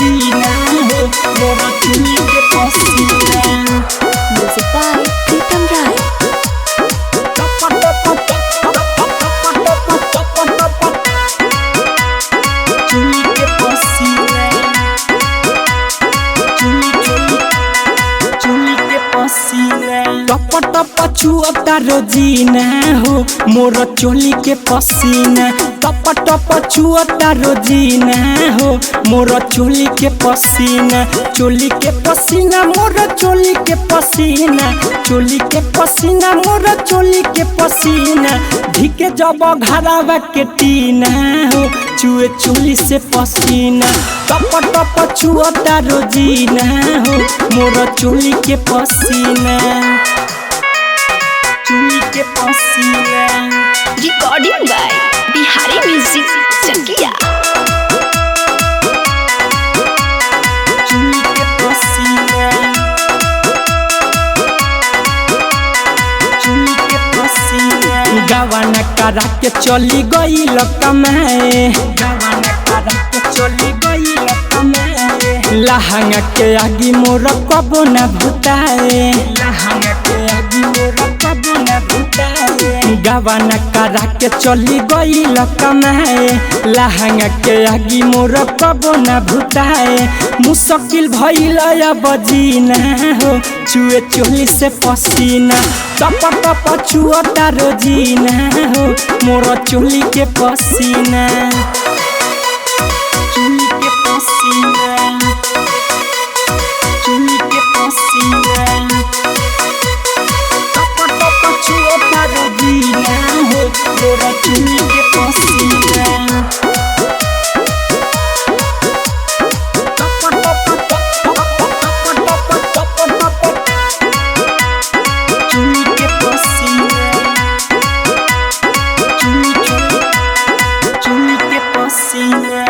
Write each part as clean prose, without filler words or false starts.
रोजीना हो मोरा चोली के पसीना। Music by Pritam Rai. चोली के पसीना चोली के पसीना टप टप छुअता रोजीना हो मोर चोली के पसीना। टप टप छुअता रोजीना हो मोर चोली के पसीना। चोली के पसीना मोर चोली के पसीना। चोली के पसीना मोर चोली के पसीना। ढीके जब घरावा के टीना हो चुए चोली से पसीना। टप टप छुअता रोजीना हो मोर चोली के पसीना। चोली के पसीना Recording by Bihari Music Chakia. चोली के पसीना चोली के पसीना। गवाना करा के चली गई कमाए। गवाना करा के चली गई कमाए। लहंगा के आगे मोर कबो न भुताए। लहंगा के आगे मोर कबो न भुताए। गवाना करा के चली गई कमाए। लहंगा के आगे मोर कबो न भुताए। मुश्किल भइल अब जीना हो चुए चोली से पसीना। टप टप छुअता रोजीना हो मोर चोली के पसीना। चोली के पसीना चोली के पसीना। टप टप छुअता रोजीना हो मोर चोली के पसीना।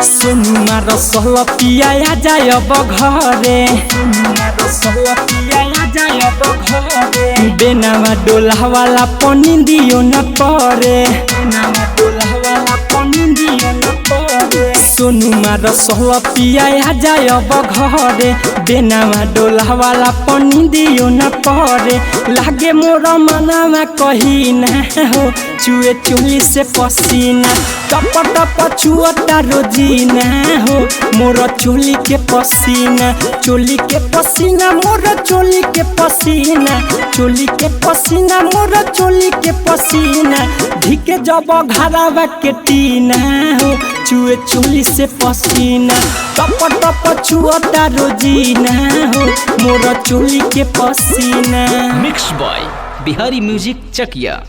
सोनुमा रसल पिया जाय अब घरे। सोनुमा रसल पिया जाय अब घरे। बेनामा डोला वाला पनी दियो न परे। बेनामा डोला वाला पनी दियो न परे। सोनुमा रसल पिया जाय अब घरे। बेनामा डोला वाला पनी दियो न परे। लागे मोर मनामा कही ना हो चुए चोली से पसीना। टप टप छुअता रोजीना हो मोर चोली के पसीना। चोली के पसीना मोर चोली के पसीना। चोली के पसीना मोर चोली के पसीना। ढीके जब घरावा के टीना हो चुए चोली से पसीना। टप टप छुअता रोजीना हो मोर चोली के पसीना। मिक्स बॉय बिहारी म्यूजिक चकिया।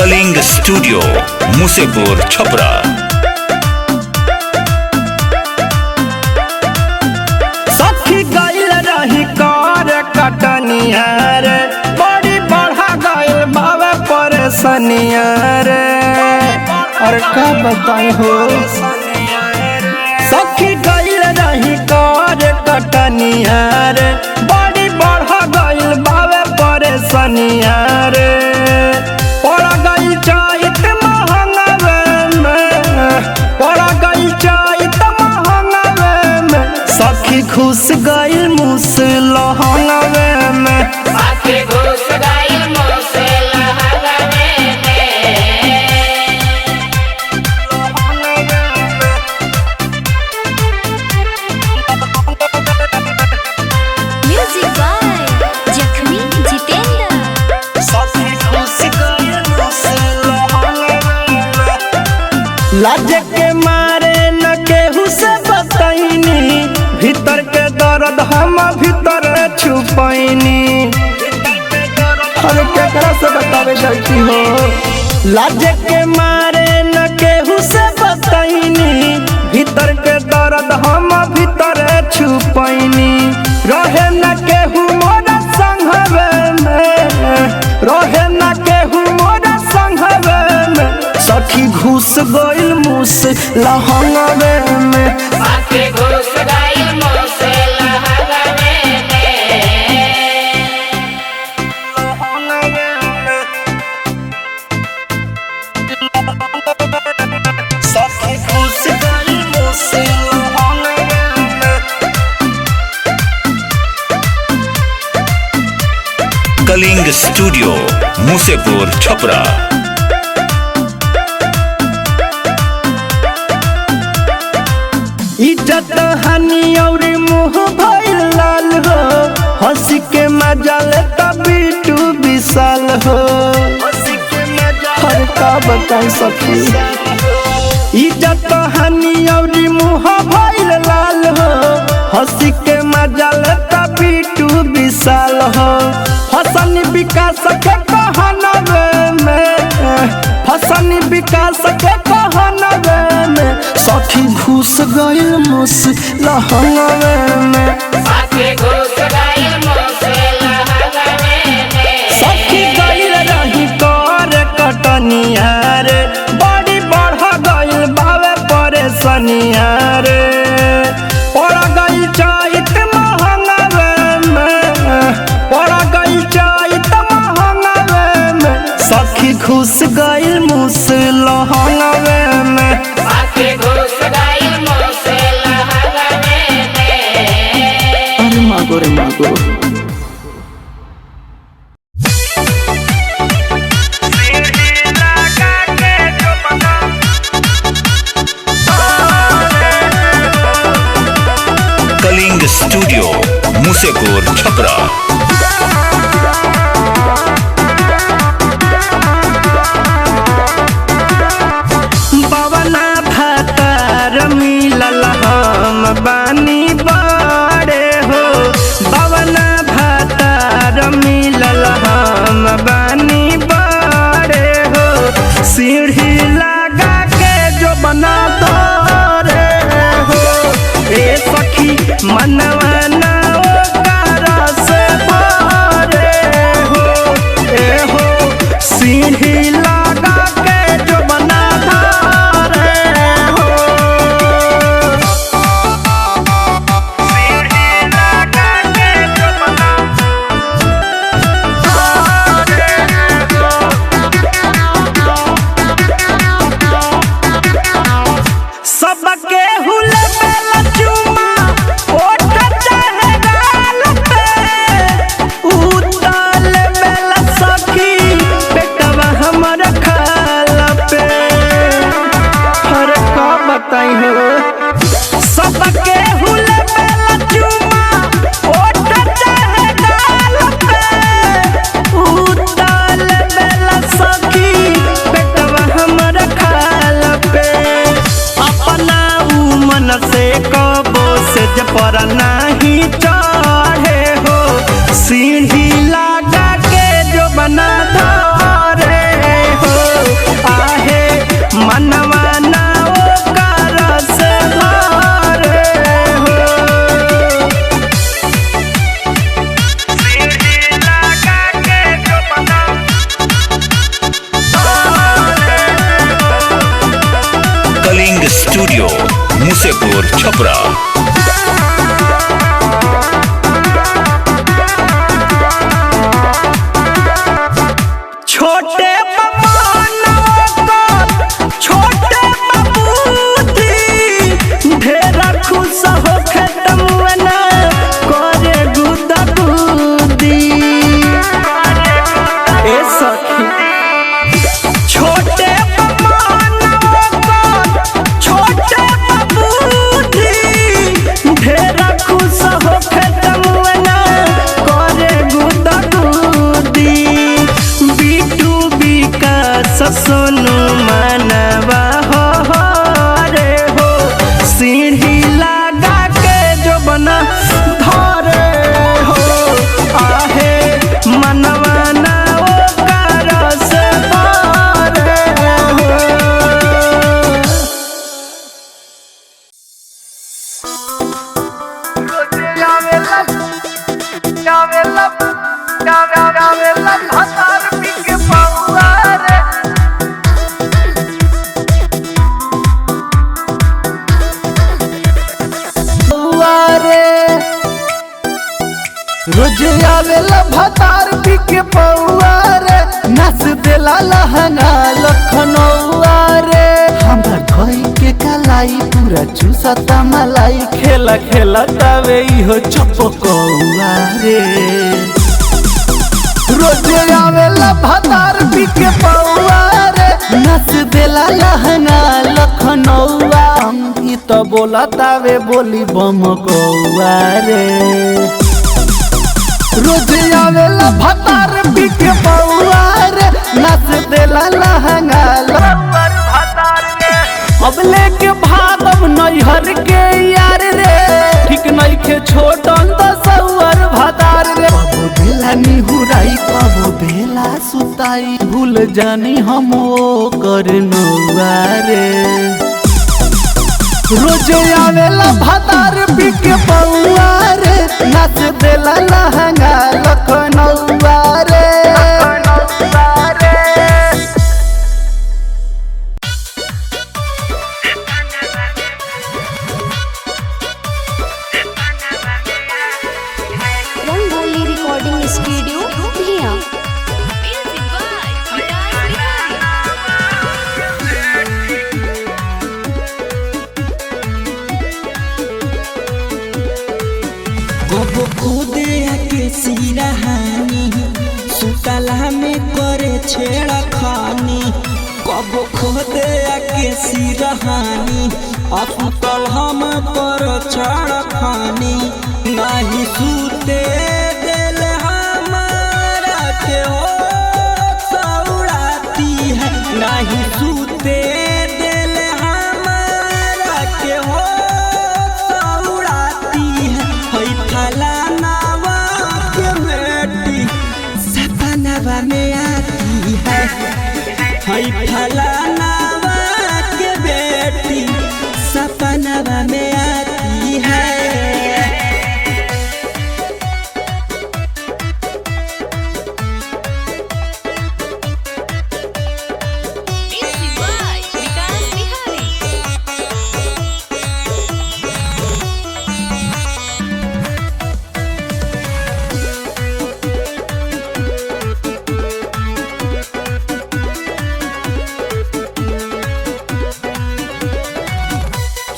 कलिंग स्टूडियो मुसेपुर छपरा। सखी गइल रही कर कटनिया रे बड़ी बढ़ा गइल बाबा परेशानिया रे। और का बताई हो सखी गइल रही कर कटनिया रे बड़ी बढ़ा गइल बाबा परेशानिया रे। पड़ गइल चैत महंगावे में। पड़ गइल चैत महंगावे में। सखी घुस गइल मुस लहंगावे में। सखी घुस गइल मुस लहंगावे Music by Jakhmi Jitendra. सखी घुस गइल मुस लहंगावे में। लाज के मारे न केहू से बतैनी। भीतर के दर्द हम भीतर छुपैनी। अरे केकरा से बतावे जाती हो। लाज के मारे न केहू से बतैनी। भीतर के दर्द हम भीतर छुपैनी। रहे न केहू मोरा संघवे में। रहे न केहू मोरा संघवे में। सखी घुस गइल मुस लहंगा साथे घुस गई मुझसे लहंगवे साथे घुस गई मुझसे कलिंग स्टूडियो मुसेपुर छपरा। इज्जत हानि और मुँह भइल लाल हो, हंसी के मजा लेता बिटू विशाल हो। हर का बताई सखी इज्जत हानि और मुँह भइल लाल हो, हंसी के मजा लेता बिटू विशाल हो। फसल विकास के कहनवे में, फसल विकास के कहनवे में सखी घुस गइल मुस लहंगवे में। साथे घुस गई मुझसे लहंगवे सखी गइल रही कर कटनिया रे, बड़ी बढ़ गइल बावे परेशानिया रे। पड़ गइल चैत महंगवे में, पड़ गइल चैत महंगवे में सखी घुस गइल मुस लहंगवे में। साथे घुस गई मुझसे लहंगवे अरे मागो रे मागो। कलिंग स्टूडियो मुसेपुर छपरा। बवना भातार मिलल हम बानी बड़े हो, बवना भातार मिलल हम बानी बड़े हो। सीढ़ी लगा के जो बना दरे हो, ए सखी मनवा ना ओकरा से भरे हो। ए हो सीढ़ी लगा के जो बना धरे हो, सीढ़ी लगा के जो बना सबके हुले बेला चुमा ओठ चाहे गाल पे, उताल बेला सखी बेटवा हमर खाल पे। हर का बताई हो सबके हुले बेला चुमा ओठ चाहे गाल पे, उताल बेला सखी बेटवा हमर खाल पे। अपना मन से कबो से पर नहीं चढ़े हो, सीढ़ी लगा के जो बना धरे हो। आहे मनवा ना ओकरा से भरे हो, सीढ़ी लगा के जो बना कलिंग स्टूडियो मुसेपुर छपरा। छोटे बमानों को छोटे बबूती, ढेरा खुश हो खत्म ना करे गुदा गुदी। ए सखी छोटे बमानों को छोटे बबूती, ढेरा खुश हो खत्म ना करे गुदा गुदी। बिटू विकास सोनू मनवा हो रे हो, सीढ़ी लगा के जो बना धरे हो। आहे मनवा ना ओकरा से भरे हो। रोज आवेला भतार पी के पौआ रे नाच देला लहंगा लखनऊआ रे हमरा धोई के कलाई पूरा चूसता मलाई खेला खेला तावे इहो चपकौआ रे रोज आवेला भतार पी के पौआ रे नाच देला लहंगा लखनऊआ ई तो बोला तावे बोली बम कौआ रे रोज आवेला भतार पी के पौआ रे नाच देला लहंगा अब लेके भागम नैहर के यार रे ठीक नहीं के छोटन तो सौर भतार रे कबो बेला निहुराई कबो बेला सुताई भूल जानी हम ओ कर नौआ रे रोज आवेला भतार पी के पौआ रे नाच देला लहंगा लखनऊआ रे रंगोली रिकॉर्डिंग स्टूडियो भिया। कबो खुदे आके सिरहानी सुतला में करे छेड़ा खानी कबो खुदे आके सिरहानी अफतल हम पर छेड़ा खानी नहीं सूते दिल हमारा के हो सौराती है नहीं सूते दिल हमारा के हो सौराती है होई फलानावा के बेटी सपनावा में आती है होई फलानावा के बेटी सपनावा में आती है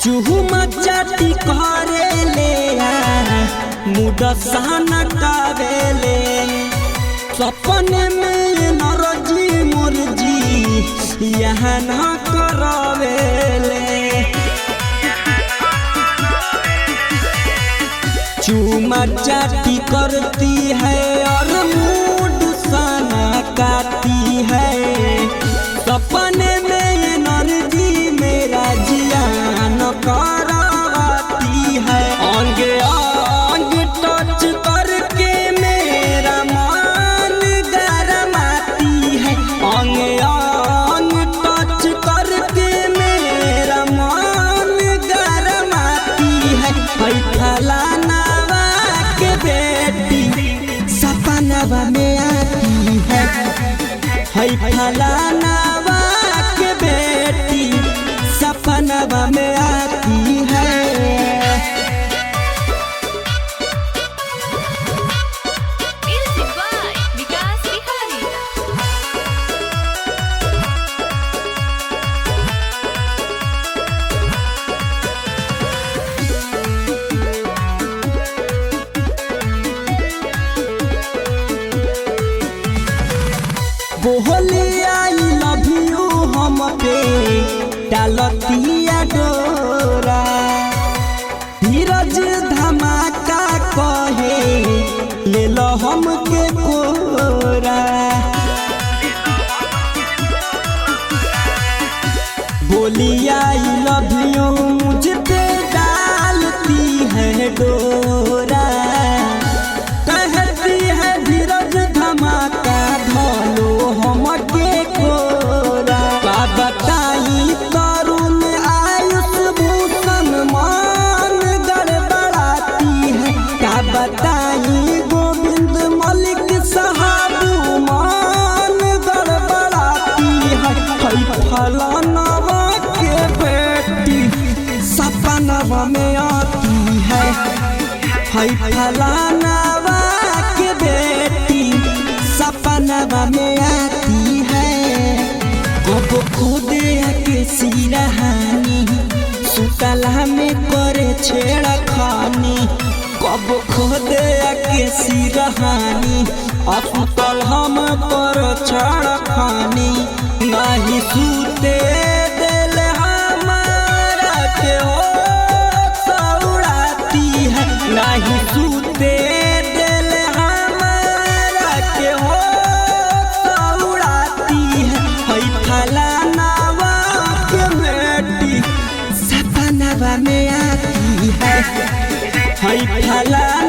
चूहू मचाटी करे ले मुदसान कावेले सपने में नरजी मुरजी यहाँ न करावेले चूमा चाटी करती है और मूड साना काटी है सपने में नरजी मेरा जियान कराती है अंगे अंग टच करके मेरा मन गरमाती है अंगे अंग टच करके मेरा मन गरमाती है फलानावा के बेटी सपनावा में आती है फलानावा के बेटी सपनावा में आती है बोली आई लव यू हम पे डालतिया डोरा धीरज धमाका कहे ले लो हमके कोरा बोली आई लव यू मुझ पे डालती है डोरा कहती है धीरज धमाका धोलो हमके कोरा का बताई तरुण आयुष भूषण मान गड़बड़ाती है का बताई गोविंद मलिक साहब मान गड़बड़ाती है फलानावा के बेटी सपनावा में आती है फलानावा सपना में आती है, कबो खुद आके सिरहानी, सुतला में करे छेड़खानी, कबो खुद आके सिरहानी, असुतल हम पर छेड़खानी, नहीं सूते दिल हमारा के हो सौराती है, नहीं सूते दिल हमारा के हो सौराती है, फलानावा के बेटी सपनावा में आती है, फलाना